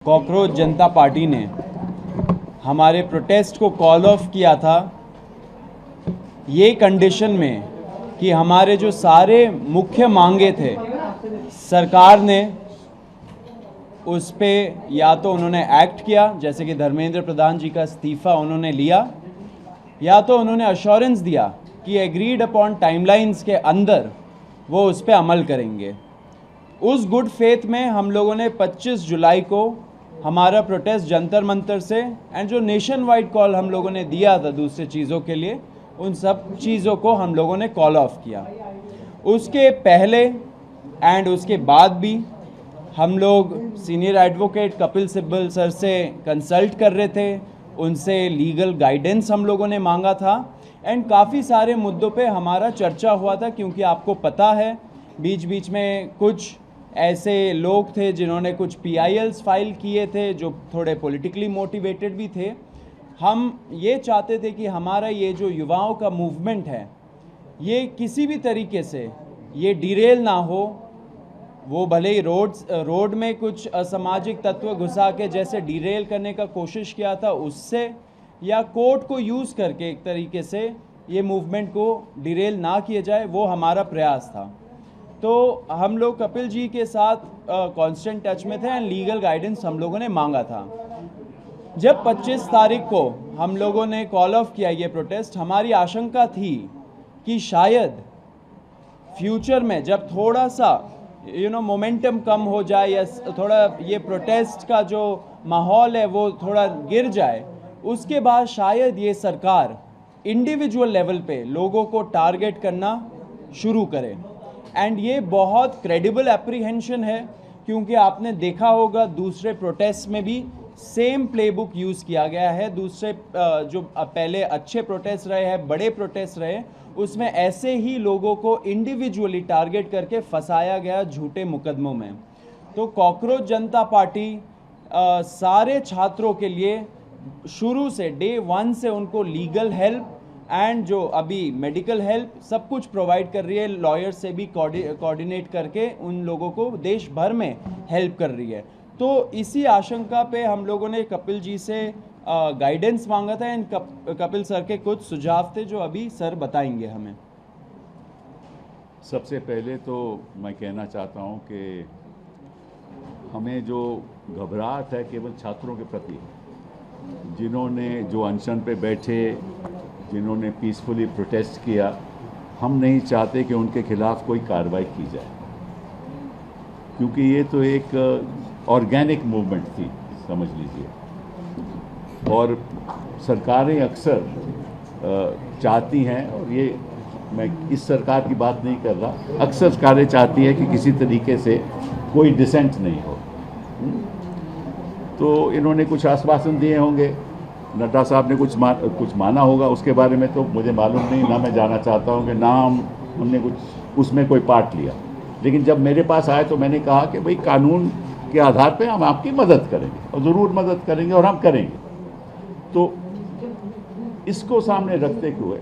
Cockroach जनता party ने हमारे protest को कॉल ऑफ किया था ये कंडीशन में कि हमारे जो सारे मुख्य मांगे थे सरकार ने उस पे या तो उन्होंने एक्ट किया, जैसे कि धर्मेंद्र प्रधान जी का इस्तीफ़ा उन्होंने लिया, या तो उन्होंने अश्योरेंस दिया कि एग्रीड अपॉन टाइमलाइंस के अंदर वो उस पर अमल करेंगे। उस गुड फेथ में हम लोगों ने 25 जुलाई को हमारा प्रोटेस्ट जंतर मंतर से एंड जो नेशन वाइड कॉल हम लोगों ने दिया था दूसरे चीज़ों के लिए, उन सब चीज़ों को हम लोगों ने कॉल ऑफ किया। उसके पहले एंड उसके बाद भी हम लोग senior advocate Kapil Sibal sir से कंसल्ट कर रहे थे, उनसे लीगल गाइडेंस हम लोगों ने मांगा था एंड काफ़ी सारे मुद्दों पे हमारा चर्चा हुआ था, क्योंकि आपको पता है बीच बीच में कुछ ऐसे लोग थे जिन्होंने कुछ PILs फाइल किए थे जो थोड़े पॉलिटिकली मोटिवेटेड भी थे। हम ये चाहते थे कि हमारा ये जो युवाओं का मूवमेंट है ये किसी भी तरीके से ये डिरेल ना हो। वो भले ही रोड में कुछ असामाजिक तत्व घुसा के जैसे डिरेल करने का कोशिश किया था उससे, या कोर्ट को यूज़ करके एक तरीके से ये मूवमेंट को डिरेल ना किया जाए, वो हमारा प्रयास था। तो हम लोग कपिल जी के साथ कांस्टेंट टच में थे एंड लीगल गाइडेंस हम लोगों ने मांगा था। जब 25 तारीख को हम लोगों ने कॉल ऑफ किया ये प्रोटेस्ट, हमारी आशंका थी कि शायद फ्यूचर में जब थोड़ा सा मोमेंटम कम हो जाए या थोड़ा ये प्रोटेस्ट का जो माहौल है वो थोड़ा गिर जाए, उसके बाद शायद ये सरकार इंडिविजुअल लेवल पे लोगों को टारगेट करना शुरू करे। एंड ये बहुत क्रेडिबल एप्रीहेंशन है, क्योंकि आपने देखा होगा दूसरे प्रोटेस्ट में भी सेम प्लेबुक यूज़ किया गया है। दूसरे जो पहले अच्छे प्रोटेस्ट रहे हैं, बड़े प्रोटेस्ट रहे, उसमें ऐसे ही लोगों को इंडिविजुअली टारगेट करके फंसाया गया झूठे मुकदमों में। तो कॉकरोच जनता पार्टी सारे छात्रों के लिए शुरू से डे 1 से उनको लीगल हेल्प एंड जो अभी मेडिकल हेल्प सब कुछ प्रोवाइड कर रही है। लॉयर से भी कोऑर्डिनेट करके उन लोगों को देश भर में हेल्प कर रही है। तो इसी आशंका पे हम लोगों ने कपिल जी से गाइडेंस मांगा था एंड कपिल सर के कुछ सुझाव थे जो अभी सर बताएंगे हमें। सबसे पहले तो मैं कहना चाहता हूं कि हमें जो घबराहट है केवल छात्रों के प्रति, जिन्होंने जो अनशन पे बैठे, जिन्होंने पीसफुली प्रोटेस्ट किया, हम नहीं चाहते कि उनके खिलाफ कोई कार्रवाई की जाए, क्योंकि ये तो एक ऑर्गेनिक मूवमेंट थी, समझ लीजिए। और सरकारें अक्सर चाहती हैं, और ये मैं इस सरकार की बात नहीं कर रहा, अक्सर सरकारें चाहती हैं कि किसी तरीके से कोई डिसेंट नहीं हो। तो इन्होंने कुछ आश्वासन दिए होंगे, नड्डा साहब ने कुछ माना होगा, उसके बारे में तो मुझे मालूम नहीं, ना मैं जाना चाहता हूँ कि ना हमने कुछ उसमें कोई पार्ट लिया। लेकिन जब मेरे पास आए तो मैंने कहा कि भाई कानून के आधार पे हम आपकी मदद करेंगे, और ज़रूर मदद करेंगे, और हम करेंगे। तो इसको सामने रखते हुए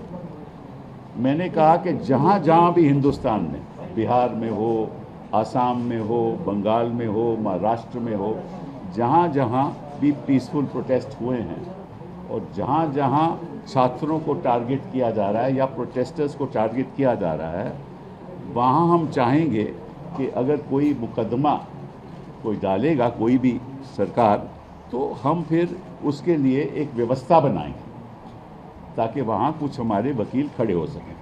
मैंने कहा कि जहाँ जहाँ भी हिंदुस्तान में, बिहार में हो, आसाम में हो, बंगाल में हो, महाराष्ट्र में हो, जहाँ जहाँ भी पीसफुल प्रोटेस्ट हुए हैं और जहाँ जहाँ छात्रों को टारगेट किया जा रहा है या प्रोटेस्टर्स को टारगेट किया जा रहा है, वहाँ हम चाहेंगे कि अगर कोई मुकदमा कोई डालेगा, कोई भी सरकार, तो हम फिर उसके लिए एक व्यवस्था बनाएंगे ताकि वहाँ कुछ हमारे वकील खड़े हो सकें।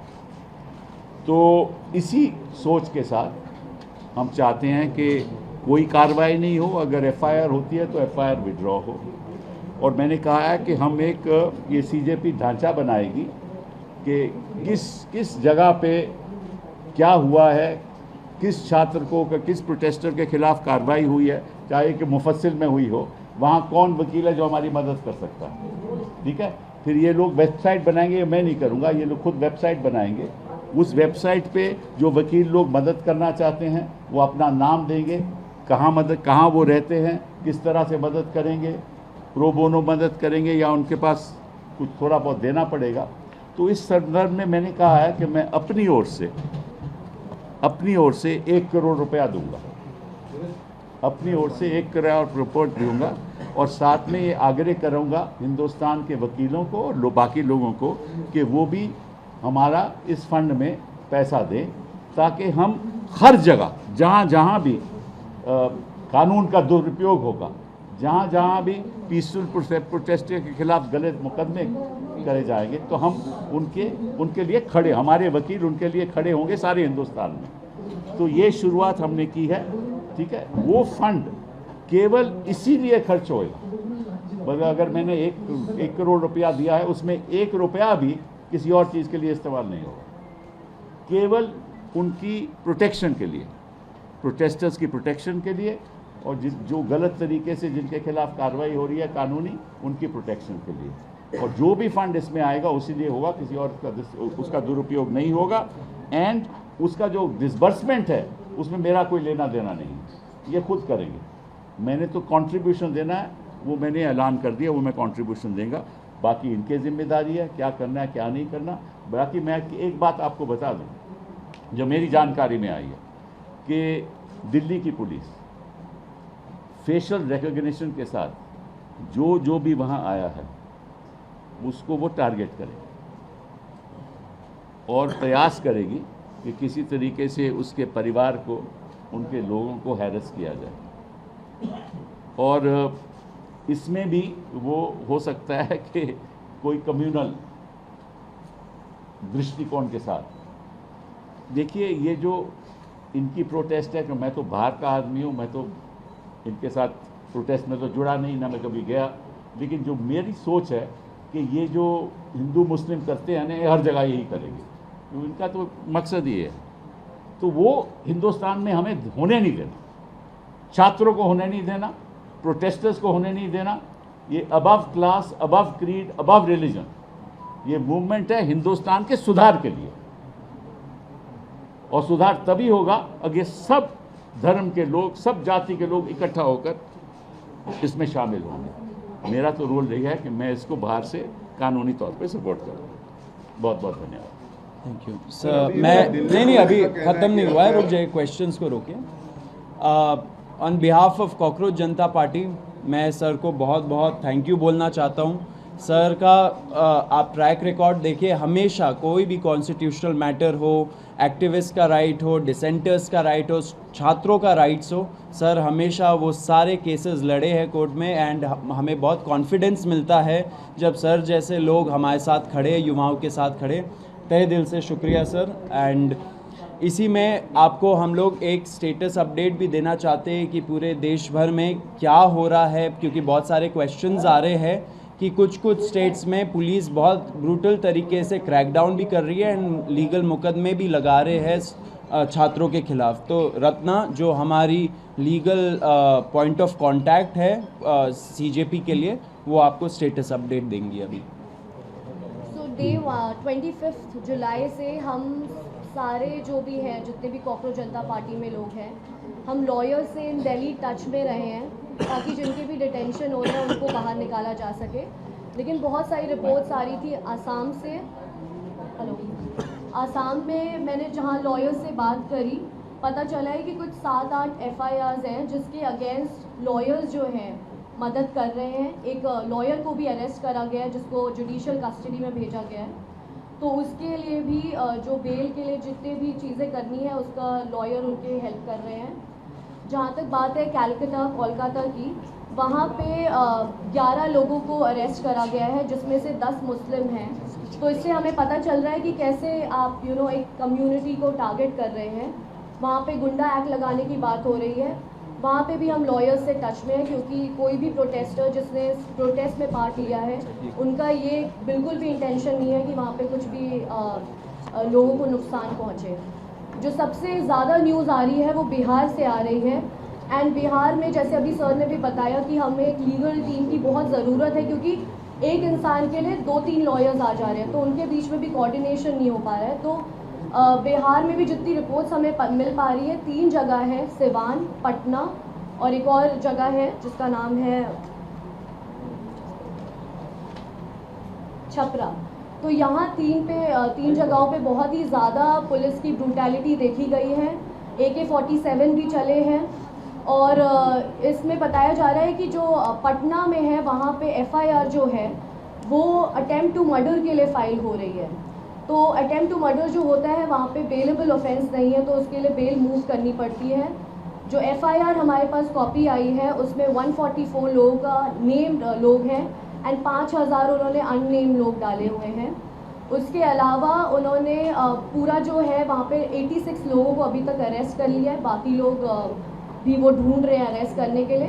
तो इसी सोच के साथ हम चाहते हैं कि कोई कार्रवाई नहीं हो, अगर FIR होती है तो FIR विड्रॉ हो। और मैंने कहा है कि हम एक ये CJP ढांचा बनाएगी कि किस जगह पे क्या हुआ है, किस छात्र को, किस प्रोटेस्टर के खिलाफ कार्रवाई हुई है, चाहे कि मुफस्सिल में हुई हो, वहाँ कौन वकील है जो हमारी मदद कर सकता है। ठीक है, फिर ये लोग वेबसाइट बनाएंगे, मैं नहीं करूँगा, ये लोग खुद वेबसाइट बनाएंगे। उस वेबसाइट पे जो वकील लोग मदद करना चाहते हैं वो अपना नाम देंगे, कहाँ वो रहते हैं, किस तरह से मदद करेंगे, प्रो बोनो मदद करेंगे या उनके पास कुछ थोड़ा बहुत देना पड़ेगा। तो इस संदर्भ में मैंने कहा है कि मैं अपनी ओर से 1 करोड़ रुपया दूंगा अपनी ओर से 1 करोड़ रिपोर्ट दूंगा और साथ में ये आग्रह करूंगा हिंदुस्तान के वकीलों को और बाकी लोगों को कि वो भी हमारा इस फंड में पैसा दें, ताकि हम हर जगह जहाँ जहाँ भी कानून का दुरुपयोग होगा, जहाँ जहाँ भी पीसफुल प्रोटेस्ट के खिलाफ गलत मुकदमे करे जाएंगे, तो हम उनके लिए खड़े, हमारे वकील उनके लिए खड़े होंगे सारे हिंदुस्तान में। तो ये शुरुआत हमने की है, ठीक है। वो फंड केवल इसीलिए खर्च होएगा, मतलब अगर मैंने 1 करोड़ रुपया दिया है, उसमें 1 रुपया भी किसी और चीज़ के लिए इस्तेमाल नहीं होगा, केवल उनकी प्रोटेक्शन के लिए, प्रोटेस्टर्स की प्रोटेक्शन के लिए, और जो गलत तरीके से जिनके खिलाफ कार्रवाई हो रही है कानूनी, उनकी प्रोटेक्शन के लिए। और जो भी फंड इसमें आएगा उसी लिए होगा, किसी और उसका दुरुपयोग नहीं होगा। एंड उसका जो डिसबर्समेंट है उसमें मेरा कोई लेना देना नहीं है, ये खुद करेंगे। मैंने तो कंट्रीब्यूशन देना है, वो मैंने ऐलान कर दिया, वो मैं कंट्रीब्यूशन देंगे, बाकी इनके जिम्मेदारी है क्या करना है क्या नहीं करना। बाकी मैं एक बात आपको बता दूं, जो मेरी जानकारी में आई है कि दिल्ली की पुलिस फेशियल रिकॉग्निशन के साथ जो भी वहाँ आया है उसको वो टारगेट करेगी और प्रयास करेगी कि किसी तरीके से उसके परिवार को, उनके लोगों को हैरेस किया जाए। और इसमें भी वो हो सकता है कि कोई कम्युनल दृष्टिकोण के साथ। देखिए, ये जो इनकी प्रोटेस्ट है, कि मैं तो बाहर का आदमी हूँ, मैं तो इनके साथ प्रोटेस्ट में तो जुड़ा नहीं, ना मैं कभी गया, लेकिन जो मेरी सोच है कि ये जो हिंदू मुस्लिम करते हैं ना, ये हर जगह यही करेंगे, तो इनका तो मकसद ये है। तो वो हिंदुस्तान में हमें होने नहीं देना, छात्रों को होने नहीं देना, प्रोटेस्टर्स को होने नहीं देना। ये above class, above creed, above religion, ये मूवमेंट है हिंदुस्तान के सुधार के लिए, और सुधार तभी होगा अगर सब धर्म के लोग, सब जाति के लोग इकट्ठा होकर इसमें शामिल होंगे। मेरा तो रोल यही है कि मैं इसको बाहर से कानूनी तौर पे सपोर्ट करूँ। बहुत बहुत धन्यवाद। Thank you sir. मैं नहीं अभी ख़त्म नहीं हुआ है, रुक जाइए, क्वेश्चंस को रोकिए। On behalf of cockroach Janata party, मैं सर को बहुत बहुत थैंक यू बोलना चाहता हूँ। सर का आप ट्रैक रिकॉर्ड देखिए, हमेशा कोई भी कॉन्स्टिट्यूशनल मैटर हो, एक्टिविस्ट का राइट हो, डिसेंटर्स का राइट हो, छात्रों का राइट्स हो, सर हमेशा वो सारे केसेस लड़े हैं कोर्ट में। एंड हमें बहुत कॉन्फिडेंस मिलता है जब सर जैसे लोग हमारे साथ खड़े, युवाओं के साथ खड़े। तहे दिल से शुक्रिया सर। एंड इसी में आपको हम लोग एक स्टेटस अपडेट भी देना चाहते हैं कि पूरे देश भर में क्या हो रहा है, क्योंकि बहुत सारे क्वेश्चंस आ रहे हैं कि कुछ स्टेट्स में पुलिस बहुत ब्रूटल तरीके से क्रैकडाउन भी कर रही है एंड लीगल मुकदमे भी लगा रहे हैं छात्रों के खिलाफ। तो रत्ना, जो हमारी लीगल पॉइंट ऑफ कांटेक्ट है सीजेपी के लिए, वो आपको स्टेटस अपडेट देंगी अभी। सो डे 25 जुलाई से हम सारे जो भी हैं, जितने भी कॉकरोच जनता पार्टी में लोग हैं, हम लॉयर से इन दिल्ली टच में रहे हैं ताकि जिनके भी डिटेंशन हो रहे हैं उनको बाहर निकाला जा सके। लेकिन बहुत सारी रिपोर्ट्स आ रही थी आसाम से। हेलो, आसाम में मैंने जहाँ लॉयर से बात करी, पता चला है कि कुछ 7-8 FIRs हैं जिसके अगेंस्ट लॉयर्स जो हैं मदद कर रहे हैं। एक लॉयर को भी अरेस्ट करा गया है जिसको जुडिशियल कस्टडी में भेजा गया है। तो उसके लिए भी जो बेल के लिए जितने भी चीज़ें करनी है उसका लॉयर उनके हेल्प कर रहे हैं। जहाँ तक बात है कलकत्ता कोलकाता की, वहाँ पे 11 लोगों को अरेस्ट करा गया है जिसमें से 10 मुस्लिम हैं। तो इससे हमें पता चल रहा है कि कैसे आप एक कम्युनिटी को टारगेट कर रहे हैं। वहाँ पे गुंडा एक्ट लगाने की बात हो रही है। वहाँ पे भी हम लॉयर्स से टच में हैं, क्योंकि कोई भी प्रोटेस्टर जिसने प्रोटेस्ट में पार्ट लिया है, उनका ये बिल्कुल भी इंटेंशन नहीं है कि वहाँ पे कुछ भी लोगों को नुकसान पहुँचे। जो सबसे ज़्यादा न्यूज़ आ रही है वो बिहार से आ रही है। एंड बिहार में, जैसे अभी सर ने भी बताया, कि हमें एक लीगल टीम की बहुत ज़रूरत है, क्योंकि एक इंसान के लिए 2-3 लॉयर्स आ जा रहे हैं, तो उनके बीच में भी कोऑर्डिनेशन नहीं हो पा रहा है। तो बिहार में भी जितनी रिपोर्ट्स हमें मिल पा रही है, 3 जगह है, सिवान, पटना और एक और जगह है जिसका नाम है छपरा। तो यहाँ 3 जगहों पे बहुत ही ज़्यादा पुलिस की ब्रूटैलिटी देखी गई है। AK-47 भी चले हैं और इसमें बताया जा रहा है कि जो पटना में है वहाँ पे एफआईआर जो है वो अटेम्प्ट टू मर्डर के लिए फ़ाइल हो रही है। तो अटेम्प्ट टू मर्डर जो होता है वहाँ पे बेलेबल ऑफेंस नहीं है, तो उसके लिए बेल मूव करनी पड़ती है। जो एफआईआर हमारे पास कॉपी आई है उसमें 144 लोगों का नेम्ड लोग हैं एंड 5000 उन्होंने अननेम्ड लोग डाले हुए हैं। उसके अलावा उन्होंने पूरा जो है वहाँ पे 86 लोगों को अभी तक अरेस्ट कर लिया है, बाकी लोग भी वो ढूंढ रहे हैं अरेस्ट करने के लिए।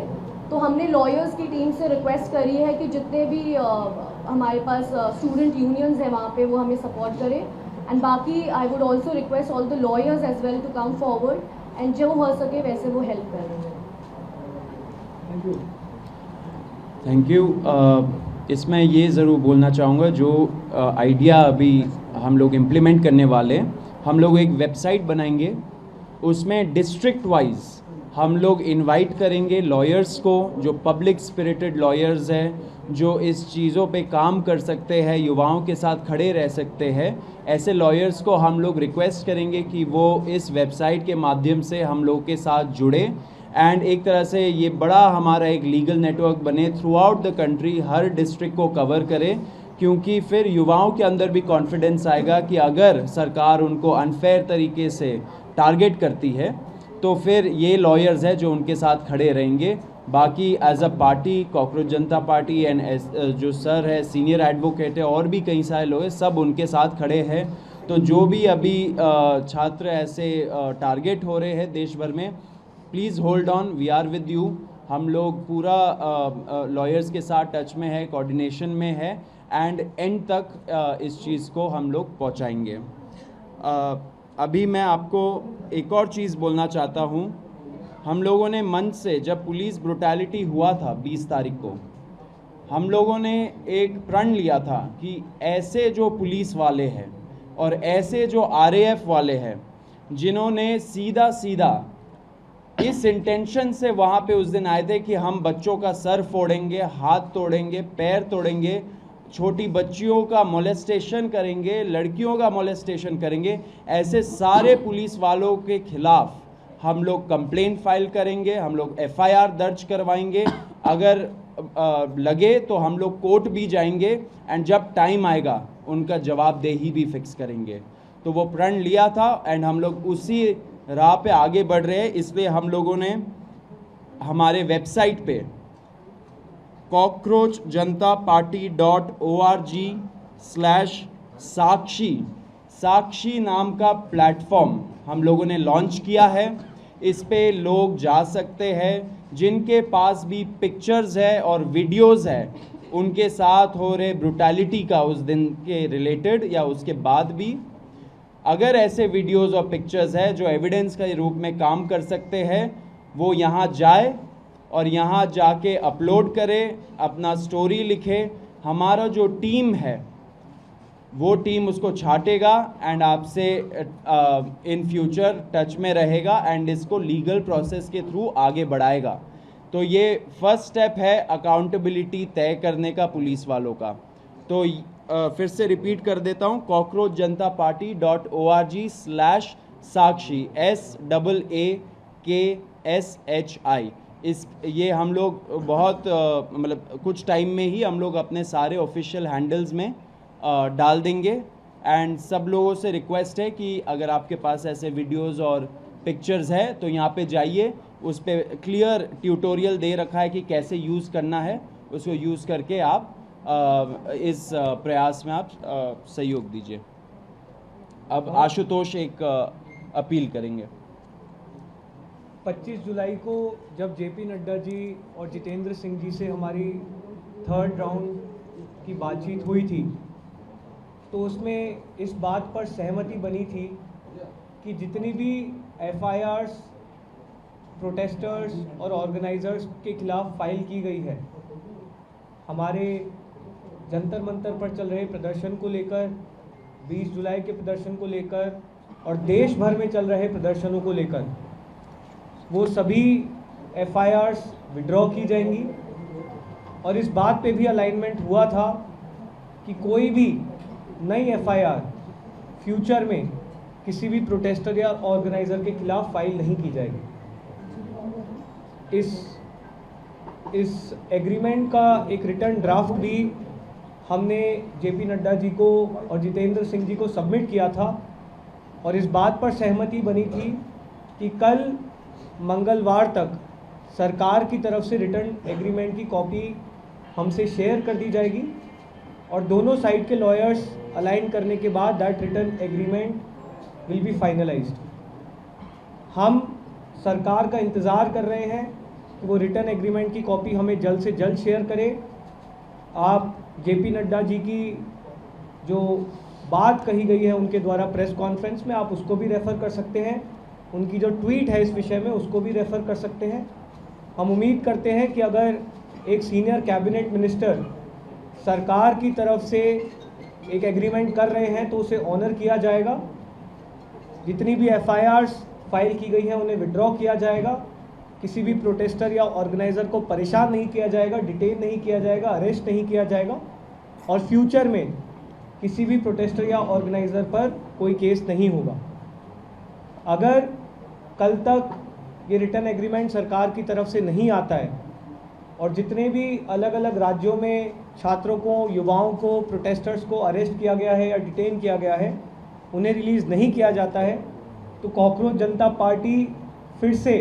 तो हमने लॉयर्स की टीम से रिक्वेस्ट करी है कि जितने भी हमारे पास स्टूडेंट यूनियंस हैं वहाँ पे वो हमें सपोर्ट करें एंड बाकी I would also request all the lawyers as well to come forward and जो हो सके वैसे वो हेल्प करें। Thank you. इसमें ये ज़रूर बोलना चाहूँगा, जो आइडिया अभी हम लोग इम्प्लीमेंट करने वाले हैं, हम लोग एक वेबसाइट बनाएंगे, उसमें डिस्ट्रिक्ट वाइज हम लोग इनवाइट करेंगे लॉयर्स को, जो पब्लिक स्पिरिटेड लॉयर्स हैं, जो इस चीज़ों पे काम कर सकते हैं, युवाओं के साथ खड़े रह सकते हैं। ऐसे लॉयर्स को हम लोग रिक्वेस्ट करेंगे कि वो इस वेबसाइट के माध्यम से हम लोग के साथ जुड़े एंड एक तरह से ये बड़ा हमारा एक लीगल नेटवर्क बने through out the country, her district को कवर करे, क्योंकि फिर युवाओं के अंदर भी कॉन्फिडेंस आएगा कि अगर सरकार उनको अनफेयर तरीके से टारगेट करती है तो फिर ये लॉयर्स हैं जो उनके साथ खड़े रहेंगे। बाकी as a party cockroach Janata party and जो सर है सीनियर एडवोकेट है और भी कई सारे लोग हैं, सब उनके साथ खड़े हैं। तो जो भी अभी छात्र ऐसे टारगेट हो रहे हैं देश भर में, please hold on, we are with you. हम लोग पूरा लॉयर्स के साथ टच में है, कोऑर्डिनेशन में है एंड एंड तक इस चीज़ को हम लोग पहुंचाएंगे। अभी मैं आपको एक और चीज़ बोलना चाहता हूं। हम लोगों ने मंच से, जब पुलिस ब्रुटैलिटी हुआ था 20 तारीख को, हम लोगों ने एक प्रण लिया था कि ऐसे जो पुलिस वाले हैं और ऐसे जो आरएएफ वाले हैं जिन्होंने सीधा सीधा इस इंटेंशन से वहाँ पे उस दिन आए थे कि हम बच्चों का सर फोड़ेंगे, हाथ तोड़ेंगे, पैर तोड़ेंगे, छोटी बच्चियों का मोलेस्टेशन करेंगे, लड़कियों का मोलेस्टेशन करेंगे, ऐसे सारे पुलिस वालों के खिलाफ हम लोग कंप्लेंट फाइल करेंगे, हम लोग एफआईआर दर्ज करवाएंगे, अगर लगे तो हम लोग कोर्ट भी जाएंगे एंड जब टाइम आएगा उनका जवाबदेही भी फिक्स करेंगे। तो वो प्रण लिया था एंड हम लोग उसी राह पे आगे बढ़ रहे हैं। इसलिए हम लोगों ने हमारे वेबसाइट पे cockroachjantaparty.org/साक्षी नाम का प्लेटफॉर्म हम लोगों ने लॉन्च किया है। इस पे लोग जा सकते हैं जिनके पास भी पिक्चर्स है और वीडियोस है उनके साथ हो रहे ब्रुटैलिटी का उस दिन के रिलेटेड या उसके बाद भी। अगर ऐसे वीडियोस और पिक्चर्स है जो एविडेंस के रूप में काम कर सकते हैं, वो यहाँ जाए और यहाँ जाके अपलोड करे, अपना स्टोरी लिखे। हमारा जो टीम है वो टीम उसको छाटेगा एंड आपसे इन फ्यूचर टच में रहेगा एंड इसको लीगल प्रोसेस के थ्रू आगे बढ़ाएगा। तो ये फर्स्ट स्टेप है अकाउंटेबिलिटी तय करने का पुलिस वालों का। तो फिर से रिपीट कर देता हूँ, cockroachjantaparty.org/साक्षी SAAKSHI। ये हम लोग बहुत मतलब कुछ टाइम में ही हम लोग अपने सारे ऑफिशियल हैंडल्स में डाल देंगे एंड सब लोगों से रिक्वेस्ट है कि अगर आपके पास ऐसे वीडियोस और पिक्चर्स है तो यहाँ पे जाइए, उस पे क्लियर ट्यूटोरियल दे रखा है कि कैसे यूज़ करना है, उसको यूज़ करके आप इस प्रयास में आप सहयोग दीजिए। अब आशुतोष एक अपील करेंगे। 25 जुलाई को जब जेपी नड्डा जी और जितेंद्र सिंह जी से हमारी थर्ड राउंड की बातचीत हुई थी तो उसमें इस बात पर सहमति बनी थी कि जितनी भी एफआईआर्स प्रोटेस्टर्स और ऑर्गेनाइजर्स के खिलाफ फाइल की गई है, हमारे जंतर मंतर पर चल रहे प्रदर्शन को लेकर, 20 जुलाई के प्रदर्शन को लेकर और देश भर में चल रहे प्रदर्शनों को लेकर, वो सभी एफआईआर्स विड्रॉ की जाएंगी। और इस बात पे भी अलाइनमेंट हुआ था कि कोई भी नई एफआईआर फ्यूचर में किसी भी प्रोटेस्टर या ऑर्गेनाइज़र के खिलाफ फाइल नहीं की जाएगी। इस एग्रीमेंट का एक रिटर्न ड्राफ्ट भी हमने जेपी नड्डा जी को और जितेंद्र सिंह जी को सबमिट किया था और इस बात पर सहमति बनी थी कि कल मंगलवार तक सरकार की तरफ से रिटर्न एग्रीमेंट की कॉपी हमसे शेयर कर दी जाएगी और दोनों साइड के लॉयर्स अलाइन करने के बाद that return agreement will be finalised. हम सरकार का इंतज़ार कर रहे हैं कि वो रिटर्न एग्रीमेंट की कॉपी हमें जल्द से जल्द शेयर करें। आप जेपी नड्डा जी की जो बात कही गई है उनके द्वारा प्रेस कॉन्फ्रेंस में, आप उसको भी रेफ़र कर सकते हैं। उनकी जो ट्वीट है इस विषय में उसको भी रेफ़र कर सकते हैं। हम उम्मीद करते हैं कि अगर एक सीनियर कैबिनेट मिनिस्टर सरकार की तरफ से एक एग्रीमेंट कर रहे हैं तो उसे ऑनर किया जाएगा। जितनी भी एफआईआर्स फाइल की गई हैं उन्हें विड्रॉ किया जाएगा। किसी भी प्रोटेस्टर या ऑर्गेनाइज़र को परेशान नहीं किया जाएगा, डिटेन नहीं किया जाएगा, अरेस्ट नहीं किया जाएगा और फ्यूचर में किसी भी प्रोटेस्टर या ऑर्गेनाइज़र पर कोई केस नहीं होगा। अगर कल तक ये रिटर्न एग्रीमेंट सरकार की तरफ से नहीं आता है और जितने भी अलग अलग राज्यों में छात्रों को, युवाओं को, प्रोटेस्टर्स को अरेस्ट किया गया है या डिटेन किया गया है, उन्हें रिलीज़ नहीं किया जाता है तो कॉकरोच जनता पार्टी फिर से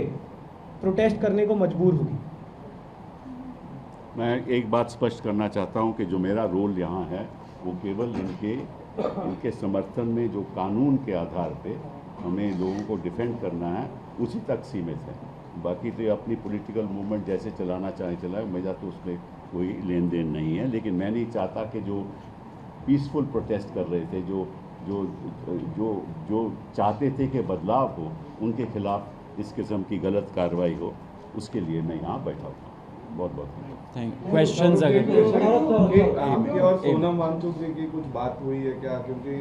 प्रोटेस्ट करने को मजबूर होगी। मैं एक बात स्पष्ट करना चाहता हूं कि जो मेरा रोल यहाँ है वो केवल इनके समर्थन में जो कानून के आधार पे हमें लोगों को डिफेंड करना है उसी तक सीमित है। बाकी तो ये अपनी पॉलिटिकल मूवमेंट जैसे चलाना चाहे चलाए, मेरा तो उसमें कोई लेन देन नहीं है। लेकिन मैं नहीं चाहता कि जो पीसफुल प्रोटेस्ट कर रहे थे, जो चाहते थे कि बदलाव हो, उनके खिलाफ इस किस्म की गलत कार्रवाई हो, उसके लिए मैं यहाँ बैठा हूँ। बहुत बहुत थैंक यू। क्वेश्चंस अगर आपकी और सोनम वांगचुक जी की कुछ बात हुई है क्या? क्योंकि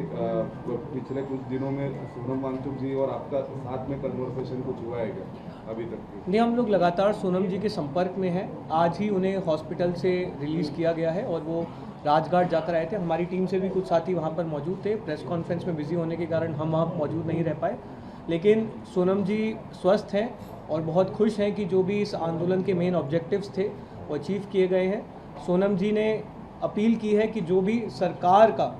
पिछले कुछ दिनों में सोनम वांगचुक जी और आपका साथ में कन्वर्सेशन कुछ हुआ है क्या अभी तक? नहीं, हम लोग लगातार सोनम जी के संपर्क में हैं। आज ही उन्हें हॉस्पिटल से रिलीज़ किया गया है और वो राजघाट जाकर आए थे। हमारी टीम से भी कुछ साथी वहाँ पर मौजूद थे। प्रेस कॉन्फ्रेंस में बिजी होने के कारण हम वहाँ मौजूद नहीं रह पाए, लेकिन सोनम जी स्वस्थ हैं और बहुत खुश हैं कि जो भी इस आंदोलन के मेन ऑब्जेक्टिव्स थे वो अचीव किए गए हैं। सोनम जी ने अपील की है कि जो भी सरकार का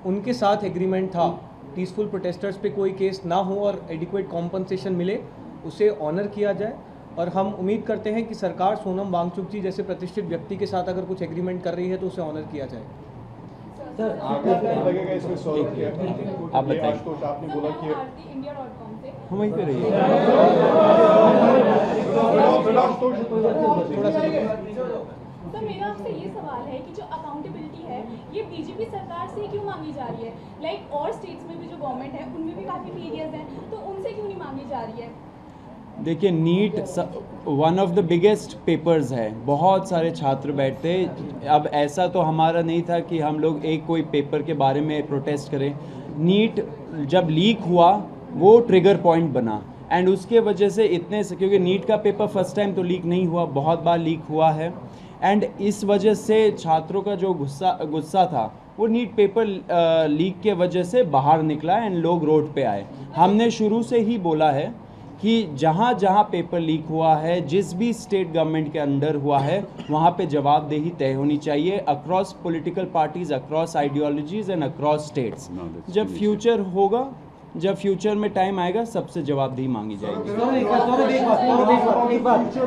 उनके साथ एग्रीमेंट था, पीसफुल प्रोटेस्टर्स पे कोई केस ना हो और एडिक्वेट कॉम्पनसेशन मिले, उसे ऑनर किया जाए। और हम उम्मीद करते हैं कि सरकार सोनम वांगचुक जी जैसे प्रतिष्ठित व्यक्ति के साथ अगर कुछ एग्रीमेंट कर रही है तो उसे ऑनर किया जाए। लगेगा इसमें सॉल्व किया आप बताइए। तो आपने बोला कि हम वहीं पे रहिए। तो मेरा आपसे ये सवाल है कि जो अकाउंटेबिलिटी है ये बीजेपी सरकार से क्यों मांगी जा रही है? लाइक और स्टेट्स में भी जो गवर्नमेंट है उनमें भी काफ़ी पीरियड्स हैं, तो उनसे क्यों नहीं मांगी जा रही है? देखिए, NEET one of the biggest papers है, बहुत सारे छात्र बैठते। अब ऐसा तो हमारा नहीं था कि हम लोग एक कोई पेपर के बारे में प्रोटेस्ट करें। नीट जब लीक हुआ वो ट्रिगर पॉइंट बना एंड उसके वजह से इतने से, क्योंकि नीट का पेपर फर्स्ट टाइम तो लीक नहीं हुआ, बहुत बार लीक हुआ है एंड इस वजह से छात्रों का जो गुस्सा था वो नीट पेपर लीक के वजह से बाहर निकला एंड लोग रोड पे आए। हमने शुरू से ही बोला है कि जहाँ जहाँ पेपर लीक हुआ है, जिस भी स्टेट गवर्नमेंट के अंडर हुआ है, वहाँ पे जवाबदेही तय होनी चाहिए across political parties, across ideologies and across states. जब फ्यूचर होगा, जब फ्यूचर में टाइम आएगा, सबसे जवाबदेही मांगी जाएगी।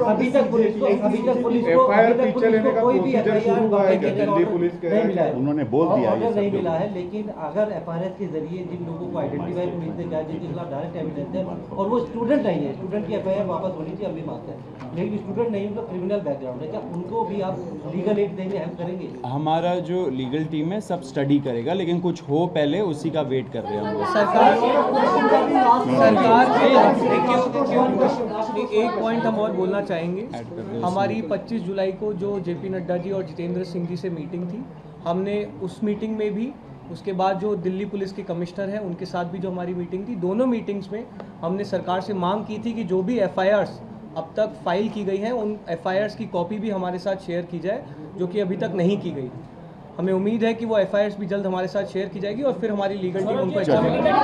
अभी तक पुलिस को एफआईआर पीछे लेने का प्रोसीजर शुरू हुआ है क्या? दिल्ली पुलिस के उन्होंने बोल दिया ये नहीं सब मिला है, लेकिन अगर एफआईआर के जरिए जिन लोगों को आइडेंटिफाई पुलिस ने किया, जिनके खिलाफ डायरेक्ट एविडेंस है और वो स्टूडेंट नहीं है, स्टूडेंट की एफआईआर वापस होनी चाहिए, अभी बात है, लेकिन स्टूडेंट नहीं, उनका क्रिमिनल बैकग्राउंड है, क्या उनको भी आप लीगल एड देंगे, हेल्प करेंगे? हमारा जो लीगल टीम है सब स्टडी करेगा, लेकिन कुछ हो पहले उसी का वेट कर रहे हैं हम लोग। एक पॉइंट हम और बोलना चाहेंगे। हमारी 25 जुलाई को जो जेपी नड्डा जी और जितेंद्र सिंह जी से मीटिंग थी, हमने उस मीटिंग में भी, उसके बाद जो दिल्ली पुलिस के कमिश्नर हैं उनके साथ भी जो हमारी मीटिंग थी, दोनों मीटिंग्स में हमने सरकार से मांग की थी कि जो भी एफआईआर्स अब तक फाइल की गई हैं उन एफआईआर्स की कॉपी भी हमारे साथ शेयर की जाए, जो कि अभी तक नहीं की गई। हमें उम्मीद है कि वो एफआईआर्स भी जल्द हमारे साथ शेयर की जाएगी और फिर हमारी लीगल टीम उनको